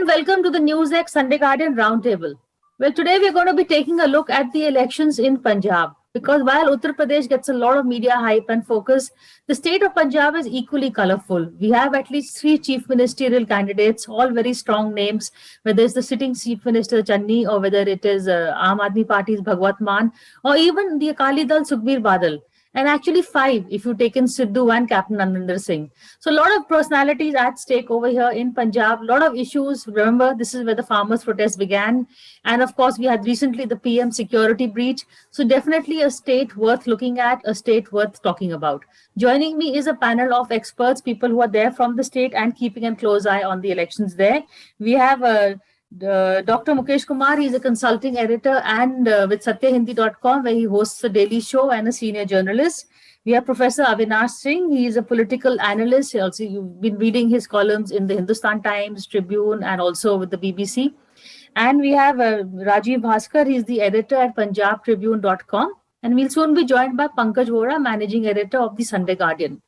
welcome to the NewsX Sunday Guardian Roundtable. Well, today we're going to be taking a look at the elections in Punjab. Because while Uttar Pradesh gets a lot of media hype and focus, the state of Punjab is equally colorful. We have at least three chief ministerial candidates, all very strong names, whether it's the sitting chief minister Channi or whether it is Aam Aadmi Party's Bhagwat Mann or even the Akali Dal Sukhbir Badal. And actually five if you take in Sidhu and Captain Amrinder Singh. So a lot of personalities at stake over here in Punjab, a lot of issues. Remember, this is where the farmers' protest began. And of course, we had recently the PM security breach. So definitely a state worth looking at, a state worth talking about. Joining me is a panel of experts, people who are there from the state and keeping a close eye on the elections there. We have Dr. Mukesh Kumar. He's a consulting editor and with satyahindi.com, where he hosts a daily show and a senior journalist. We have Professor Avinash Singh. He is a political analyst. Also, you've been reading his columns in the Hindustan Times, Tribune, and also with the BBC. And we have Rajiv Bhaskar. He's the editor at punjabtribune.com. And we'll soon be joined by Pankaj Vora, managing editor of the Sunday Guardian.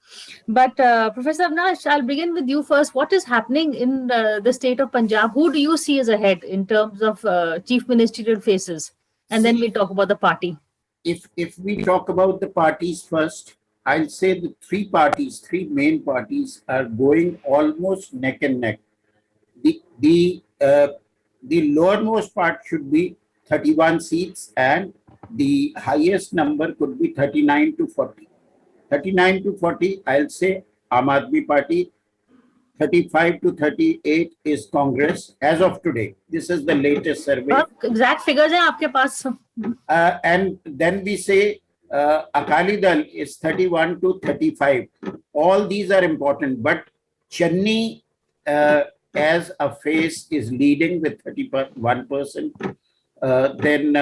But Professor Avinash, I'll begin with you first. What is happening in the state of Punjab? Who do you see as ahead in terms of chief ministerial faces? And then we'll talk about the party. If we talk about the parties first, I'll say the three main parties are going almost neck and neck. The lowermost part should be 31 seats and the highest number could be 39 to 40. 39 to 40, I'll say Aam Aadmi Party. 35 to 38 is Congress as of today. This is the latest survey. Exact figures are आपके पास. And then we say Akali Dal is 31 to 35. All these are important, but Channi as a face is leading with 31%. Then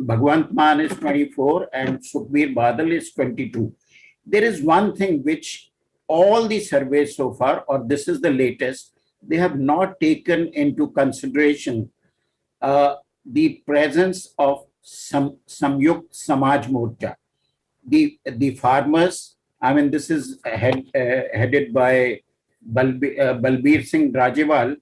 Bhagwant Mann is 24 and Sukhbir Badal is 22. There is one thing which all the surveys so far, or this is the latest, they have not taken into consideration the presence of Samyukt Samaj Morcha. The farmers, I mean, this is headed by Balbir Singh Rajewal.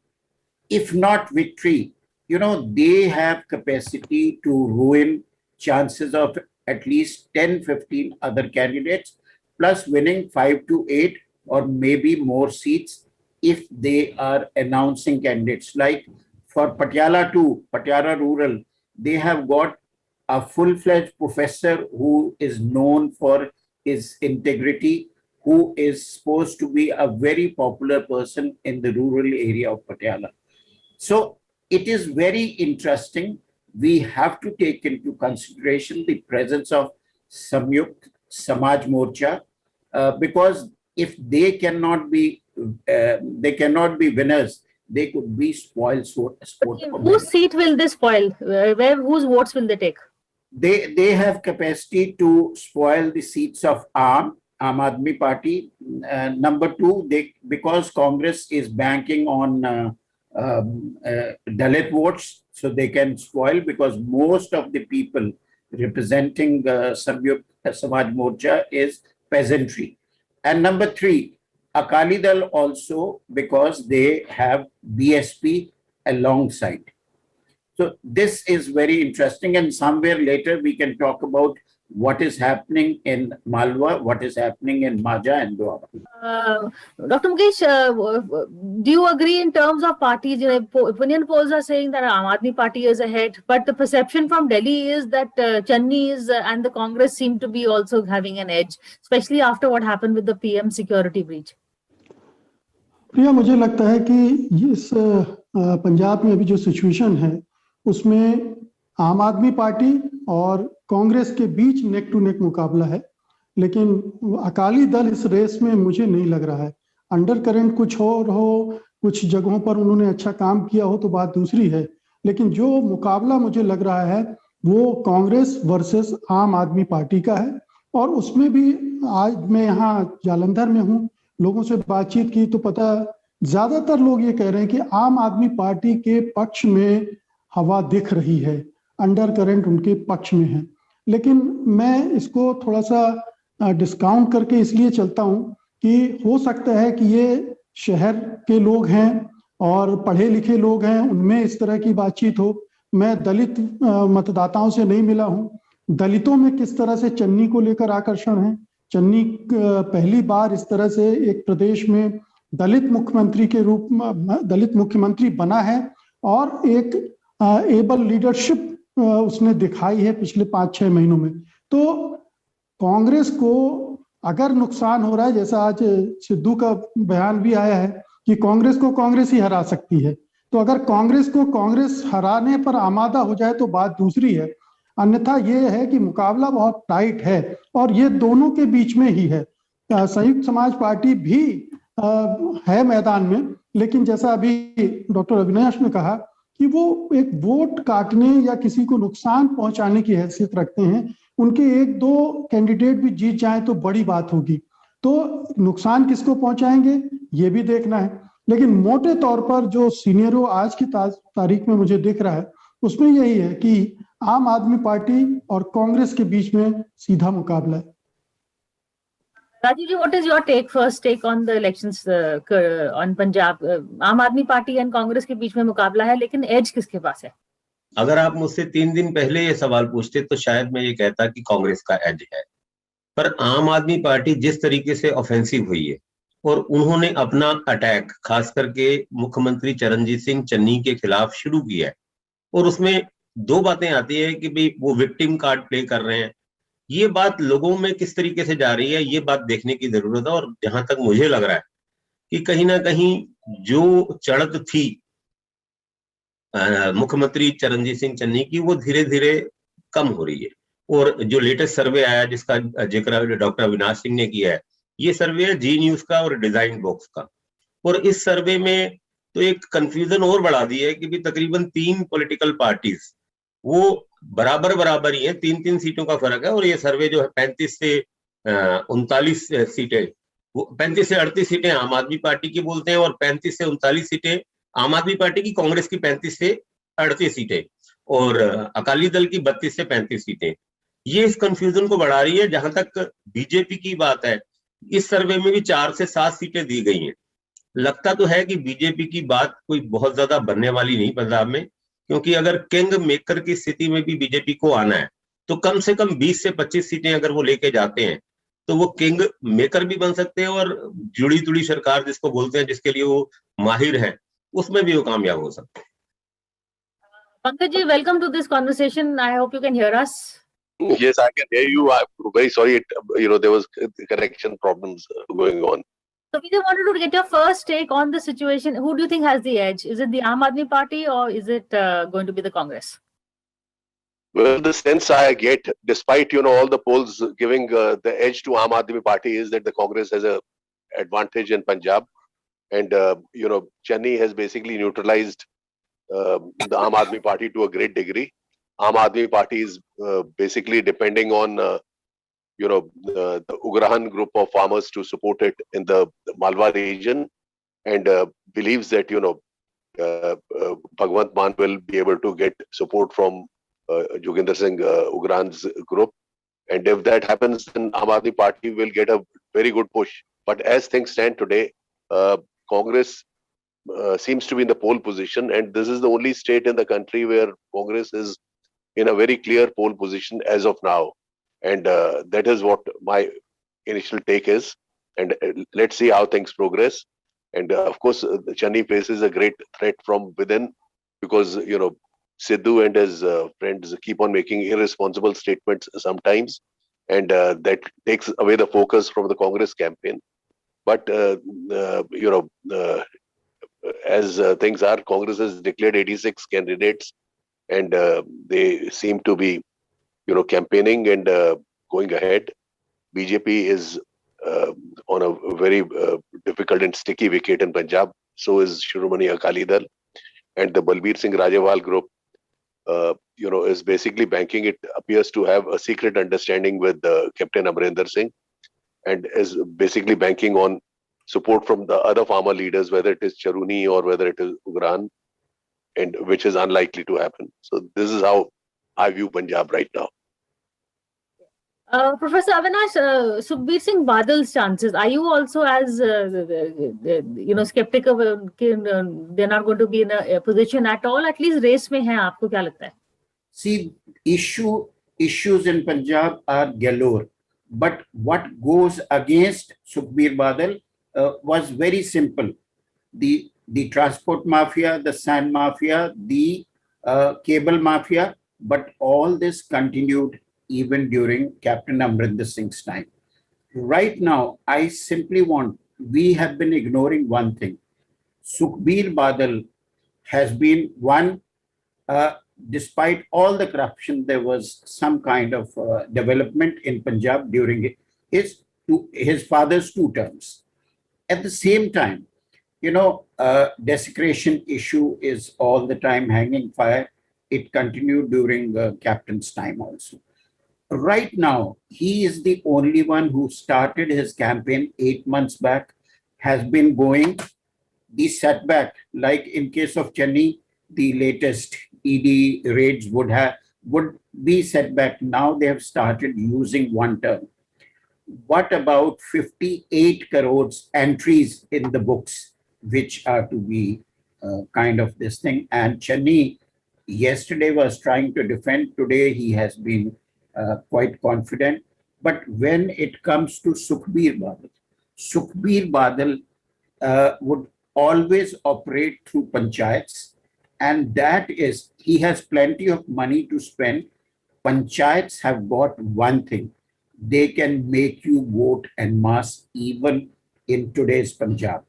If not victory, you know, they have capacity to ruin chances of at least 10-15 other candidates, plus winning 5 to 8 or maybe more seats if they are announcing candidates. Like for Patiala 2, Patiala Rural, they have got a full-fledged professor who is known for his integrity, who is supposed to be a very popular person in the rural area of Patiala. So it is very interesting. We have to take into consideration the presence of Samyukt Samaj Morcha because if they cannot be winners, they could be spoiled. Whose seat will they spoil? Whose votes will they take? They have capacity to spoil the seats of Aam Aadmi Party. Number two, because Congress is banking on Dalit votes, so they can spoil because most of the people representing Samyukt Samaj Morcha is peasantry. And number three, Akali Dal also because they have BSP alongside. So this is very interesting, and somewhere later we can talk about what is happening in Malwa, what is happening in Maja and Doaba. Dr. Mukesh, do you agree in terms of parties? You know, opinion polls are saying that Aam Aadmi Party is ahead, but the perception from Delhi is that Channi is and the Congress seem to be also having an edge, especially after what happened with the PM security breach. प्रिया, मुझे लगता है कि इस पंजाब में अभी जो situation है उसमें आम आदमी पार्टी और कांग्रेस के बीच नेक टू नेक मुकाबला है, लेकिन अकाली दल इस रेस में मुझे नहीं लग रहा है। अंडर करंट कुछ और हो, कुछ जगहों पर उन्होंने अच्छा काम किया हो तो बात दूसरी है, लेकिन जो मुकाबला मुझे लग रहा है वो कांग्रेस वर्सेस आम आदमी पार्टी का है। और उसमें भी आज मैं यहाँ जालंधर में हूँ, लोगों से बातचीत की तो पता ज्यादातर लोग ये कह रहे हैं कि आम आदमी पार्टी के पक्ष में हवा दिख रही है, अंडर करंट उनके पक्ष में है। लेकिन मैं इसको थोड़ा सा डिस्काउंट करके इसलिए चलता हूं कि हो सकता है कि ये शहर के लोग हैं और पढ़े लिखे लोग हैं, उनमें इस तरह की बातचीत हो। मैं दलित मतदाताओं से नहीं मिला हूं। दलितों में किस तरह से चन्नी को लेकर आकर्षण है। चन्नी पहली बार इस तरह से एक प्रदेश में दलित मुख्यमंत्री के रूप में दलित मुख्यमंत्री बना है और एक एबल लीडरशिप उसने दिखाई है पिछले 5-6 महीनों में। तो कांग्रेस को अगर नुकसान हो रहा है, जैसा आज सिद्धू का बयान भी आया है कि कांग्रेस को कांग्रेस ही हरा सकती है, तो अगर कांग्रेस को कांग्रेस हराने पर आमादा हो जाए तो बात दूसरी है। अन्यथा ये है कि मुकाबला बहुत टाइट है और ये दोनों के बीच में ही है। संयुक्त समाज पार्टी भी है मैदान में, लेकिन जैसा अभी डॉक्टर अविनाश ने कहा कि वो एक वोट काटने या किसी को नुकसान पहुंचाने की हैसियत रखते हैं। उनके 1-2 कैंडिडेट भी जीत जाए तो बड़ी बात होगी। तो नुकसान किसको पहुंचाएंगे ये भी देखना है। लेकिन मोटे तौर पर जो सीनियरो आज की तारीख में मुझे दिख रहा है उसमें यही है कि आम आदमी पार्टी और कांग्रेस के बीच में सीधा मुकाबला है। Rajiv ji, what is your first take on the elections on Punjab? आम आदमी पार्टी एंड कांग्रेस के बीच में मुकाबला है, लेकिन एज किसके पास है? अगर आप मुझसे 3 दिन पहले ये सवाल पूछते तो शायद मैं ये कहता कि कांग्रेस का एज है। पर आम आदमी पार्टी जिस तरीके से ऑफेंसिव हुई है और उन्होंने अपना अटैक खास करके मुख्यमंत्री चरणजीत सिंह चन्नी के खिलाफ शुरू किया है, और उसमें 2 बातें आती है कि भाई वो विक्टिम कार्ड प्ले कर रहे हैं। ये बात लोगों में किस तरीके से जा रही है, ये बात देखने की जरूरत है। और जहां तक मुझे लग रहा है कि कहीं ना कहीं जो चढ़त थी मुख्यमंत्री चरणजीत सिंह चन्नी की, वो धीरे धीरे कम हो रही है। और जो लेटेस्ट सर्वे आया जिसका जिक्र डॉक्टर अविनाश सिंह ने किया है, ये सर्वे है जी न्यूज का और डिजाइन बॉक्स का। और इस सर्वे में तो एक कंफ्यूजन और बढ़ा दी है कि भी तकरीबन 3 पॉलिटिकल पार्टीज वो बराबर बराबर ही है, 3-3 सीटों का फर्क है। और ये सर्वे जो है 35 से 39 सीटें, वो 35 से 38 सीटें आम आदमी पार्टी की बोलते हैं और 35 से 39 सीटें आम आदमी पार्टी की, कांग्रेस की 35 से 38 सीटें और अकाली दल की 32 से 35 सीटें। ये इस कंफ्यूजन को बढ़ा रही है। जहां तक बीजेपी की बात है, इस सर्वे में भी 4 से 7 सीटें दी गई हैं। लगता तो है कि बीजेपी की बात कोई बहुत ज्यादा बनने वाली नहीं पंजाब में, क्योंकि अगर किंग मेकर की स्थिति में भी बीजेपी को आना है तो कम से कम 20 से 25 सीटें अगर वो लेके जाते हैं तो वो किंग मेकर भी बन सकते हैं, और जुड़ी जुड़ी सरकार जिसको बोलते हैं, जिसके लिए वो माहिर है, उसमें भी वो कामयाब हो सकते हैं। Pankaj ji, welcome to this conversation. I hope you can hear us. Yes, I can hear you. I'm very sorry. There was connection problems going on. So we just wanted to get your first take on the situation. Who do you think has the edge? Is it the Aam Aadmi Party or is it going to be the Congress? Well, the sense I get, despite all the polls giving the edge to Aam Aadmi Party, is that the Congress has a advantage in Punjab, and Chennai has basically neutralized the Aam Aadmi Party to a great degree. Aam Aadmi Party is basically depending on the Ugrahan group of farmers to support it in the Malwa region, and believes that Bhagwant Mann will be able to get support from Joginder Singh Ugrahan's group, and if that happens, then Aam Aadmi Party will get a very good push. But as things stand today, Congress seems to be in the pole position, and this is the only state in the country where Congress is in a very clear pole position as of now. And that is what my initial take is. And let's see how things progress. And of course, Chennai faces a great threat from within, because, Sidhu and his friends keep on making irresponsible statements sometimes. And that takes away the focus from the Congress campaign. But, as things are, Congress has declared 86 candidates, and they seem to be campaigning and going ahead. BJP is on a very difficult and sticky wicket in Punjab. So is Shiromani Akali Dal, and the Balbir Singh Rajewal group, is basically banking. It appears to have a secret understanding with Captain Amrinder Singh, and is basically banking on support from the other farmer leaders, whether it is Charuni or whether it is Ugran, and which is unlikely to happen. So this is how I view Punjab right now. Professor Avinash, Sukhbir Singh Badal's chances, are you also as skeptical? They're not going to be in a position at all. At least race में हैं, आपको क्या लगता है? See, issues in Punjab are galore, but what goes against Sukhbir Badal was very simple. The transport mafia, the sand mafia, the cable mafia, but all this continued even during Captain Amrinder Singh's time. Right now, I simply we have been ignoring one thing. Sukhbir Badal has been one, despite all the corruption, there was some kind of development in Punjab during his father's 2 terms. At the same time, desecration issue is all the time hanging fire. It continued during Captain's time also. Right now, he is the only one who started his campaign 8 months back, has been going. The setback, like in case of Channi, the latest ED raids would be setback. Now they have started using 1 term. What about 58 crores entries in the books, which are to be kind of this thing? And Channi yesterday was trying to defend. Today he has been quite confident. But when it comes to Sukhbir Badal would always operate through panchayats, and that is, he has plenty of money to spend. Panchayats have got one thing: they can make you vote en masse even in today's Punjab.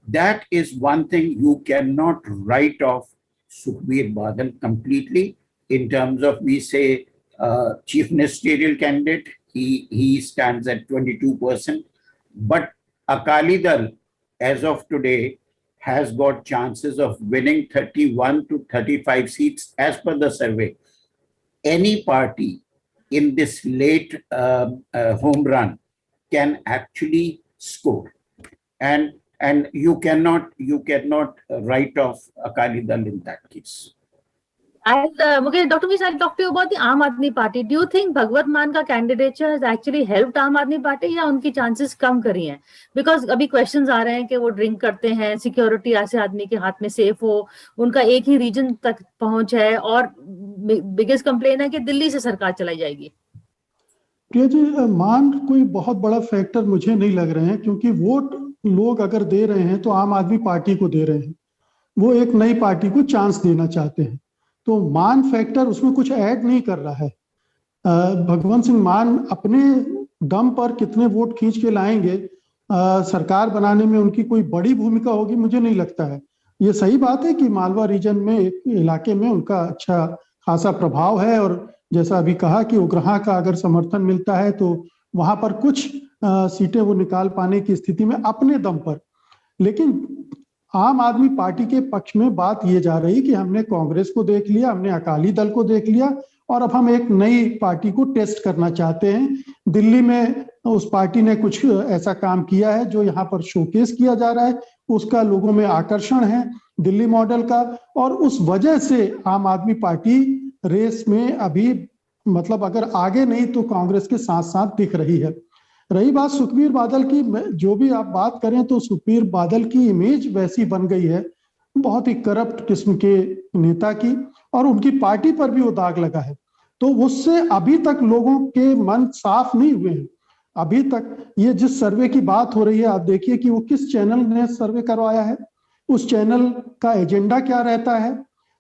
That is one thing you cannot write off Sukhbir Badal completely in terms of, we say, chief ministerial candidate. He stands at 22%. But Akali Dal, as of today, has got chances of winning 31 to 35 seats as per the survey. Any party in this late home run can actually score, and you cannot write off Akali Dal in that case. And Dr. Mukesh, I'll talk to you about the Aam Aadmi Party. Do you think Bhagwat Maan ka candidature has actually helped Aam Aadmi Party, या उनकी chances कम करी हैं? Because अभी questions आ रहे हैं कि वो drink करते हैं, security ऐसे आदमी के हाथ में safe हो, उनका एक ही region तक पहुंच है, और biggest complaint है कि दिल्ली से सरकार चलाई जाएगी. प्रिया जी, मान कोई बहुत बड़ा फैक्टर मुझे नहीं लग रहे हैं, क्योंकि वोट लोग अगर दे रहे हैं तो आम आदमी पार्टी को दे रहे हैं. वो एक नई पार्टी को चांस देना चाहते हैं, तो मान फैक्टर उसमें कुछ ऐड नहीं कर रहा है. भगवंत सिंह मान अपने दम पर कितने वोट खींच के लाएंगे, सरकार बनाने में उनकी कोई बड़ी भूमिका होगी, मुझे नहीं लगता है. ये सही बात है कि मालवा रीजन में, एक इलाके में उनका अच्छा खासा प्रभाव है, और जैसा अभी कहा कि उग्रहा का अगर समर्थन मिलता है तो वहां पर कुछ सीटें वो निकाल पाने की स्थिति में अपने दम पर. लेकिन आम आदमी पार्टी के पक्ष में बात ये जा रही कि हमने कांग्रेस को देख लिया, हमने अकाली दल को देख लिया, और अब हम एक नई पार्टी को टेस्ट करना चाहते हैं. दिल्ली में उस पार्टी ने कुछ ऐसा काम किया है जो यहाँ पर शोकेस किया जा रहा है, उसका लोगों में आकर्षण है दिल्ली मॉडल का, और उस वजह से आम आदमी पार्टी रेस में अभी मतलब अगर आगे नहीं तो कांग्रेस के साथ साथ दिख रही है. रही बात सुखबीर बादल की, जो भी आप बात करें तो सुखबीर बादल की इमेज वैसी बन गई है, बहुत ही करप्ट किस्म के नेता की, और उनकी पार्टी पर भी वो दाग लगा है. तो उससे अभी तक लोगों के मन साफ नहीं हुए हैं. अभी तक ये जिस सर्वे की बात हो रही है, आप देखिए कि वो किस चैनल ने सर्वे करवाया है, उस चैनल का एजेंडा क्या रहता है.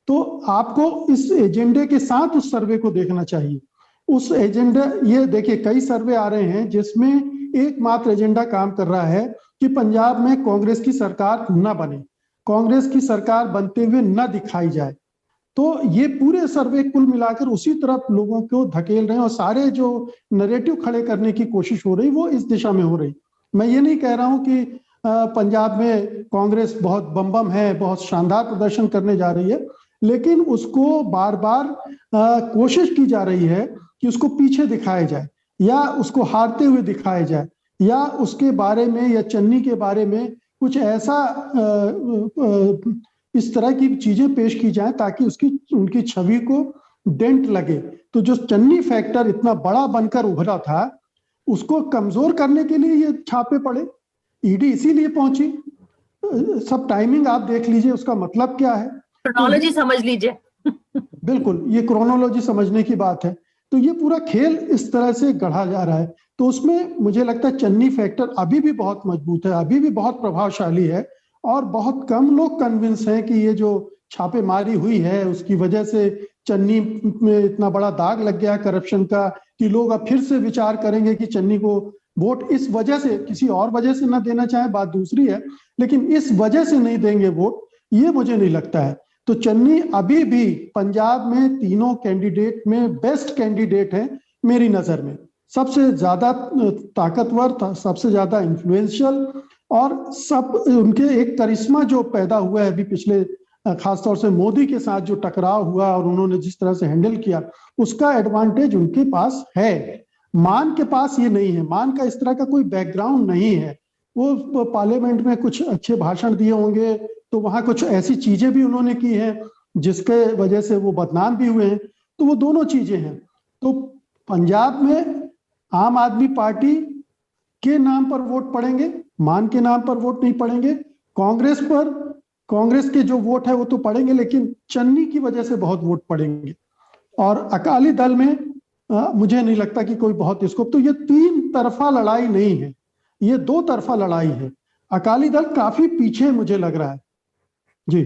तो आपको इस एजेंडे के साथ उस सर्वे को देखना चाहिए. उस एजेंडा, ये देखिए कई सर्वे आ रहे हैं जिसमें एकमात्र एजेंडा काम कर रहा है कि पंजाब में कांग्रेस की सरकार न बने, कांग्रेस की सरकार बनते हुए न दिखाई जाए. तो ये पूरे सर्वे कुल मिलाकर उसी तरफ लोगों को धकेल रहे हैं, और सारे जो नैरेटिव खड़े करने की कोशिश हो रही वो इस दिशा में हो रही. मैं ये नहीं कह रहा हूं कि पंजाब में कांग्रेस बहुत बम है, बहुत शानदार प्रदर्शन करने जा रही है, लेकिन उसको बार बार कोशिश की जा रही है कि उसको पीछे दिखाया जाए, या उसको हारते हुए दिखाया जाए, या उसके बारे में या चन्नी के बारे में कुछ ऐसा इस तरह की चीजें पेश की जाए ताकि उनकी छवि को डेंट लगे। तो जो चन्नी फैक्टर इतना बड़ा बनकर उभरा था, उसको कमजोर करने के लिए ये छापे पड़े। ईडी इसीलिए पहुंची। सब टाइमिंग आप देख लीजिए, उसका मतलब क्या है। क्रोनोलॉजी समझ लीजिए। बिल्कुल, ये क्रोनोलॉजी समझने की बात है। तो ये पूरा खेल इस तरह से गढ़ा जा रहा है। तो उसमें मुझे लगता है चन्नी फैक्टर अभी भी बहुत मजबूत है, अभी भी बहुत प्रभावशाली है, और बहुत कम लोग कन्विंस हैं कि ये जो छापेमारी हुई है उसकी वजह से चन्नी में इतना बड़ा दाग लग गया करप्शन का, कि लोग अब फिर से विचार करेंगे कि चन्नी को वोट इस वजह से, किसी और वजह से ना देना चाहे बात दूसरी है, लेकिन इस वजह से नहीं देंगे वोट, ये मुझे नहीं लगता है। तो चन्नी अभी भी पंजाब में तीनों कैंडिडेट में बेस्ट कैंडिडेट है मेरी नजर में। सबसे ज्यादा ताकतवर, सबसे ज्यादा इन्फ्लुएंशियल, और सब उनके एक करिश्मा जो पैदा हुआ है अभी पिछले, खासतौर से मोदी के साथ जो टकराव हुआ और उन्होंने जिस तरह से हैंडल किया, उसका एडवांटेज उनके पास है। मान के पास ये नहीं है। मान का इस तरह का कोई बैकग्राउंड नहीं है। वो पार्लियामेंट में कुछ अच्छे भाषण दिए होंगे, तो वहां कुछ ऐसी चीजें भी उन्होंने की हैं जिसके वजह से वो बदनाम भी हुए हैं। तो वो दोनों चीजें हैं। तो पंजाब में आम आदमी पार्टी के नाम पर वोट पड़ेंगे, मान के नाम पर वोट नहीं पड़ेंगे। कांग्रेस पर, कांग्रेस के जो वोट है वो तो पड़ेंगे, लेकिन चन्नी की वजह से बहुत वोट पड़ेंगे। और अकाली दल में मुझे नहीं लगता कि कोई बहुत स्कोप। तो ये तीन तरफा लड़ाई नहीं है, ये दो तरफा लड़ाई है। अकाली दल काफी पीछे मुझे लग रहा है। जी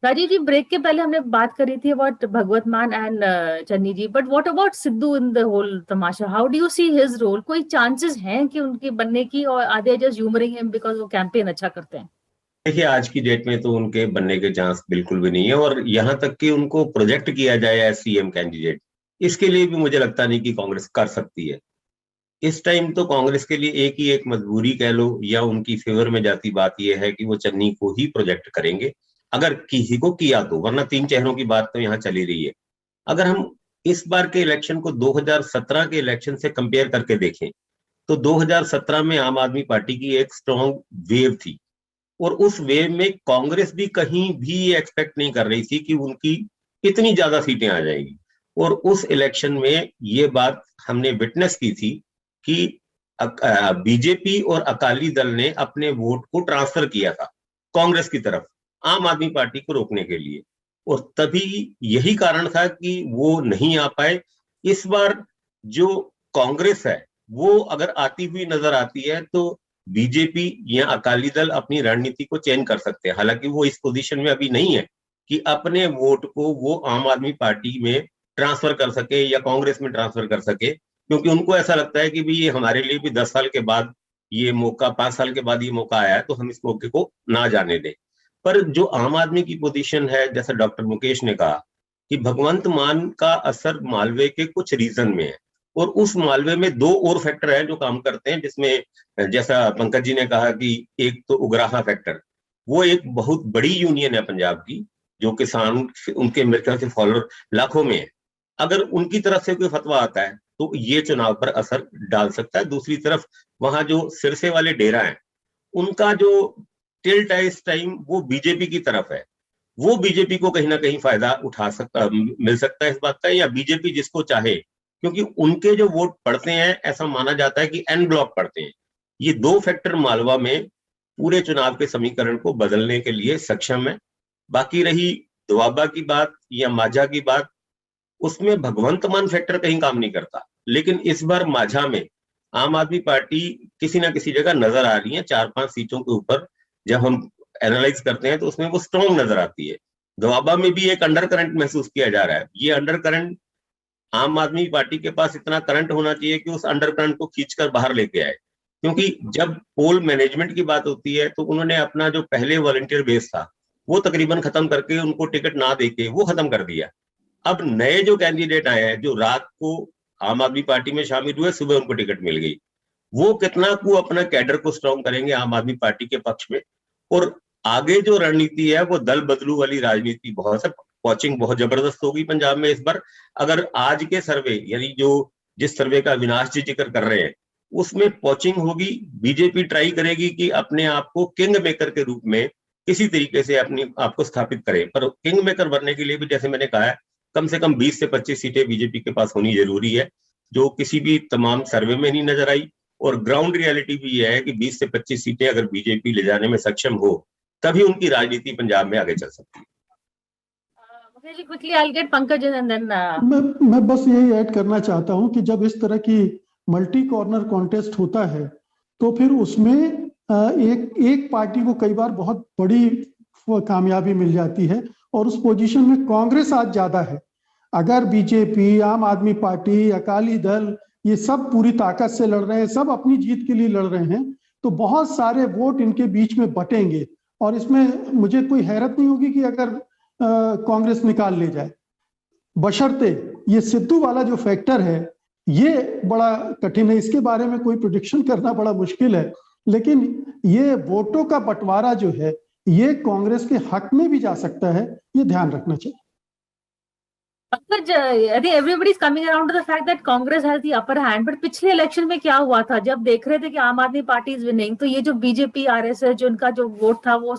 राजीव जी, ब्रेक के पहले हमने बात करी थी about Bhagwant Mann and Channi ji, but what about Sidhu in the whole तमाशा? How do you see his role? कोई चांसेस हैं कि उनके बनने की, और are they just humouring him because वो कैंपेन अच्छा करते हैं? देखिए, आज की डेट में तो उनके बनने के चांस बिल्कुल भी नहीं है, और यहाँ तक कि उनको प्रोजेक्ट किया जाए एज सीएम कैंडिडेट, इसके लिए भी मुझे लगता नहीं कि कांग्रेस कर सकती है। इस टाइम तो कांग्रेस के लिए एक ही एक मजबूरी कह लो या उनकी फेवर में जाती बात यह है कि वो चन्नी को ही प्रोजेक्ट करेंगे, अगर किसी को किया तो, वरना तीन चेहरों की बात तो यहाँ चली रही है। अगर हम इस बार के इलेक्शन को 2017 के इलेक्शन से कंपेयर करके देखें, तो 2017 में आम आदमी पार्टी की एक स्ट्रॉन्ग वेव थी, और उस वेव में कांग्रेस भी कहीं भी एक्सपेक्ट नहीं कर रही थी कि उनकी इतनी ज्यादा सीटें आ जाएंगी। और उस इलेक्शन में ये बात हमने विटनेस की थी कि बीजेपी और अकाली दल ने अपने वोट को ट्रांसफर किया था कांग्रेस की तरफ, आम आदमी पार्टी को रोकने के लिए, और तभी यही कारण था कि वो नहीं आ पाए। इस बार जो कांग्रेस है वो अगर आती हुई नजर आती है तो बीजेपी या अकाली दल अपनी रणनीति को चेंज कर सकते हैं। हालांकि वो इस पोजीशन में अभी नहीं है कि अपने वोट को वो आम आदमी पार्टी में ट्रांसफर कर सके या कांग्रेस में ट्रांसफर कर सके, क्योंकि उनको ऐसा लगता है कि भी ये हमारे लिए भी 10 साल के बाद ये मौका, 5 साल के बाद ये मौका आया है, तो हम इस मौके को ना जाने दें। पर जो आम आदमी की पोजीशन है, जैसा डॉक्टर मुकेश ने कहा कि भगवंत मान का असर मालवे के कुछ रीजन में है, और उस मालवे में दो और फैक्टर हैं जो काम करते हैं, जिसमें जैसा पंकज जी ने कहा कि एक तो उग्राहा फैक्टर, वो एक बहुत बड़ी यूनियन है पंजाब की, जो किसान, उनके मेरे ख्याल से फॉलोअर लाखों में है। अगर उनकी तरफ से कोई फतवा आता है तो ये चुनाव पर असर डाल सकता है। दूसरी तरफ वहां जो सिरसे वाले डेरा हैं, उनका जो टिल्ट है इस टाइम वो बीजेपी की तरफ है। वो बीजेपी को कहीं ना कहीं फायदा मिल सकता है इस बात का, या बीजेपी जिसको चाहे, क्योंकि उनके जो वोट पड़ते हैं ऐसा माना जाता है कि एन ब्लॉक पड़ते हैं। ये दो फैक्टर मालवा में पूरे चुनाव के समीकरण को बदलने के लिए सक्षम है। बाकी रही दोआबा की बात या माझा की बात, उसमें भगवंत मान फैक्टर कहीं काम नहीं करता, लेकिन इस बार माझा में आम आदमी पार्टी किसी ना किसी जगह नजर आ रही है। 4-5 सीटों के ऊपर जब हम एनालाइज करते हैं तो उसमें वो स्ट्रॉन्ग नजर आती है। दोआबा में भी एक अंडर करंट महसूस किया जा रहा है। ये अंडर करंट, आम आदमी पार्टी के पास इतना करंट होना चाहिए कि उस अंडर करंट को खींचकर बाहर लेके आए, क्योंकि जब पोल मैनेजमेंट की बात होती है तो उन्होंने अपना जो पहले वॉलंटियर बेस था वो तकरीबन खत्म करके, उनको टिकट ना देके वो खत्म कर दिया। अब नए जो कैंडिडेट आए हैं, जो रात को आम आदमी पार्टी में शामिल हुए, सुबह उनको टिकट मिल गई, वो कितना को अपना कैडर को स्ट्रॉन्ग करेंगे आम आदमी पार्टी के पक्ष में। और आगे जो रणनीति है वो दल बदलू वाली राजनीति बहुत है। वॉचिंग बहुत जबरदस्त होगी पंजाब में इस बार। अगर आज के सर्वे, यानी जो जिस सर्वे का अविनाश जी जिक्र कर रहे हैं, उसमें पोचिंग होगी, बीजेपी ट्राई करेगी कि अपने आप को किंग मेकर के रूप में किसी तरीके से अपनी आपको स्थापित करे। पर किंग मेकर बनने के लिए भी, जैसे मैंने कहा है, कम से कम 20 से 25 सीटें बीजेपी के पास होनी जरूरी है, जो किसी भी तमाम सर्वे में नहीं नजर आई। और ग्राउंड रियलिटी भी यह है कि 20 से 25 सीटें अगर बीजेपी ले जाने में सक्षम हो, तभी उनकी राजनीति पंजाब में आगे चल सकती है। quickly I'll get Pankaj and then मैं बस यही ऐड करना चाहता हूं कि जब इस तरह की मल्टी कॉर्नर कॉन्टेस्ट होता है तो फिर उसमें एक पार्टी को कई बार बहुत बड़ी कामयाबी मिल जाती है और उस पोजीशन में कांग्रेस आज ज्यादा है। अगर बीजेपी, आम आदमी पार्टी, अकाली दल ये सब पूरी ताकत से लड़ रहे हैं, सब अपनी जीत के लिए लड़ रहे हैं, तो बहुत सारे वोट इनके बीच में बटेंगे और इसमें मुझे कोई हैरत नहीं होगी कि अगर कांग्रेस निकाल ले जाए, बशर्ते ये सिद्धू वाला जो फैक्टर है ये बड़ा कठिन है, इसके बारे में कोई प्रेडिक्शन करना बड़ा मुश्किल है। लेकिन ये वोटों का बंटवारा जो है ये कांग्रेस के हक में भी जा सकता है, ये ध्यान रखना चाहिए। Pankaj, I think everybody is coming around to the fact that Congress has the upper hand, but पिछले इलेक्शन में क्या हुआ था जब देख रहे थे कि आम आदमी पार्टी इज विनिंग, तो ये जो बीजेपी आरएसएस जो उनका जो वोट था वो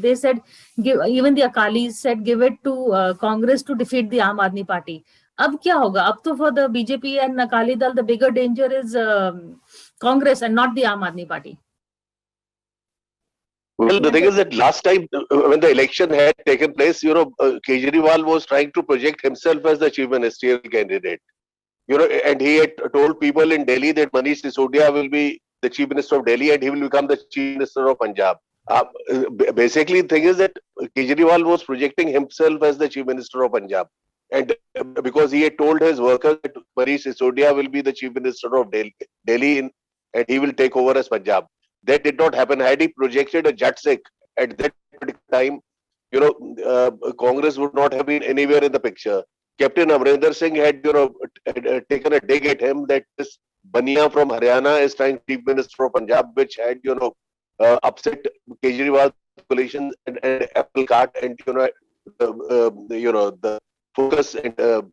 they said even the Akalis said give it to Congress to defeat the Aam Aadmi Party. अब क्या होगा? अब तो for the BJP and Akali Dal the bigger danger is Congress and not the Aam Aadmi Party. Well, the thing is that last time when the election had taken place, Kejriwal was trying to project himself as the chief ministerial candidate. And he had told people in Delhi that Manish Sisodia will be the chief minister of Delhi and he will become the chief minister of Punjab. Basically, the thing is that Kejriwal was projecting himself as the chief minister of Punjab. And because he had told his workers that Manish Sisodia will be the chief minister of Delhi and he will take over as Punjab. That did not happen. Had he projected a Jatsik at that time, Congress would not have been anywhere in the picture. Captain Amrinder Singh had, taken a dig at him that this Bania from Haryana is trying to be chief minister of Punjab, which had, upset Kejriwal's coalition and apple cart, and the focus and the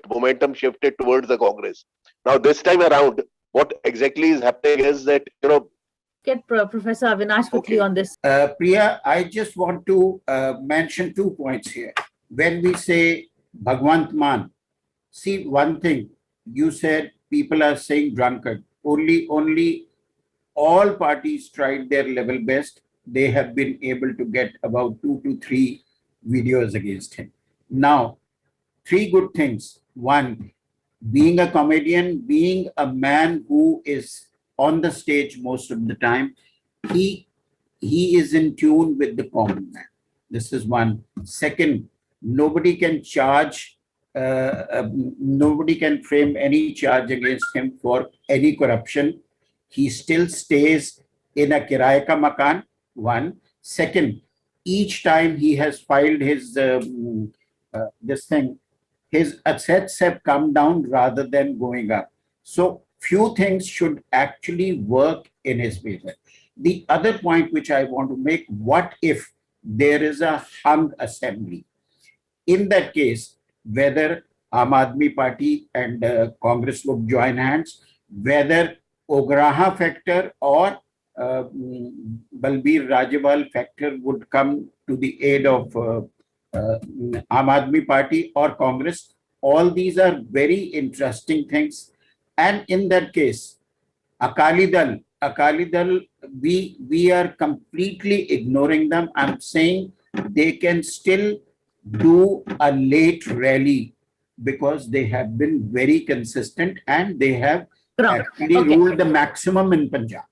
momentum shifted towards the Congress. Now this time around, what exactly is happening is that Get Professor Avinash quickly on this. Priya, I just want to mention 2 points here. When we say Bhagwant Maan, see one thing, you said people are saying drunkard. Only all parties tried their level best. They have been able to get about 2 to 3 videos against him. Now, 3 good things. 1, being a comedian, being a man who is on the stage most of the time, he is in tune with the common man. This is 1. Second, nobody can nobody can frame any charge against him for any corruption. He still stays in a kiraye ka makan. 1. Second, each time he has filed his his assets have come down rather than going up. So few things should actually work in his favor. The other point which I want to make, what if there is a hung assembly? In that case, whether Aam Aadmi Party and Congress would join hands, whether Ograha factor or Balbir Rajewal factor would come to the aid of Aam Aadmi Party or Congress, all these are very interesting things. And in that case, Akali Dal, we are completely ignoring them. I'm saying they can still do a late rally because they have been very consistent and they have actually ruled the maximum in Punjab.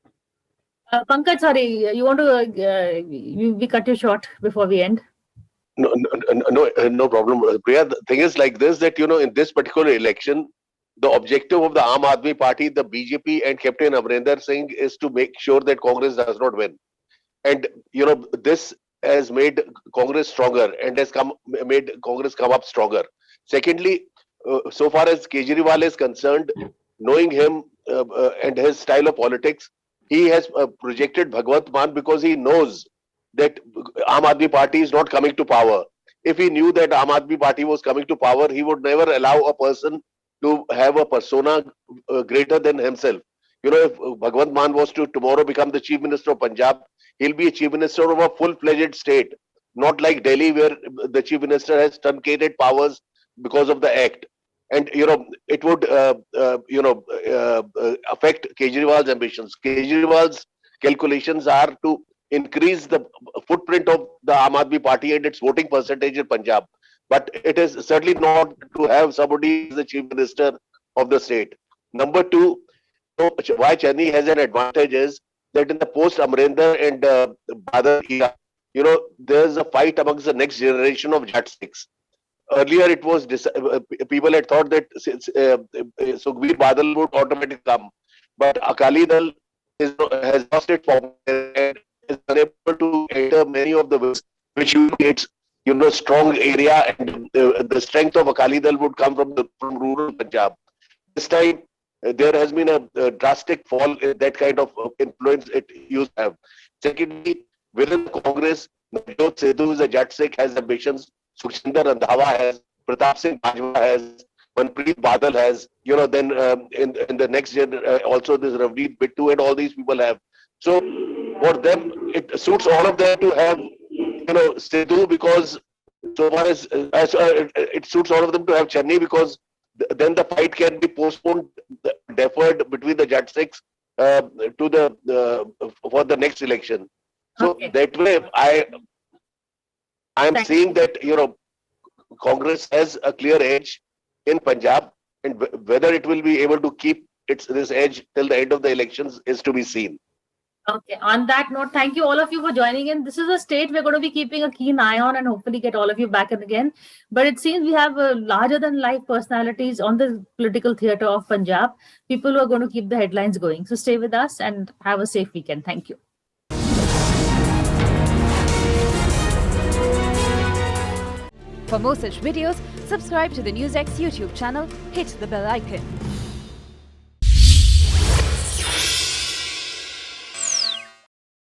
Pankaj, sorry, you want to, we cut you short before we end. No problem. Priya, the thing is like this, that, in this particular election, the objective of the Aam Aadmi Party, the BJP and Captain Amrinder Singh is to make sure that Congress does not win. And, this has made Congress stronger and has made Congress come up stronger. Secondly, so far as Kejriwal is concerned, knowing him and his style of politics, he has projected Bhagwant Maan because he knows that Aam Aadmi Party is not coming to power. If he knew that Aam Aadmi Party was coming to power, he would never allow a person to have a persona greater than himself. If Bhagwant Maan was to tomorrow become the chief minister of Punjab, he'll be a chief minister of a full-fledged state. not like Delhi where the chief minister has truncated powers because of the act. And it would affect Kejriwal's ambitions. Kejriwal's calculations are to increase the footprint of the Aam Aadmi Party and its voting percentage in Punjab. But it is certainly not to have somebody as the chief minister of the state. Number two, why Channi has an advantage is that in the post Amrinder and Badal era, there's a fight amongst the next generation of Jat Sikhs. Earlier, it was people had thought that Sukhbir Badal would automatically come, but Akali Dal has lost its form and is unable to enter many of the ways which its strong area, and the strength of Akali Dal would come from rural Punjab. This time, there has been a drastic fall in that kind of influence it used to have. Secondly, within Congress, Navjot Sidhu is a Jat Sikh, has ambitions. Sukhchinder Randhawa has, Pratap Singh Bajwa has, Manpreet Badal has, then in the next gen, also this Ravneet Bittu and all these people have. So for them, it suits all of them to have, Sidhu, because so far as it suits all of them to have Channi, because then the fight can be postponed, deferred between the Jat Sikhs to for the next election. So that way, I am seeing that Congress has a clear edge in Punjab, and whether it will be able to keep this edge till the end of the elections is to be seen. Okay. On that note, thank you all of you for joining in. This is a state we're going to be keeping a keen eye on and hopefully get all of you back in again. But it seems we have larger than life personalities on the political theatre of Punjab, people who are going to keep the headlines going. So stay with us and have a safe weekend. Thank you. For more such videos, subscribe to the NewsX YouTube channel, hit the bell icon.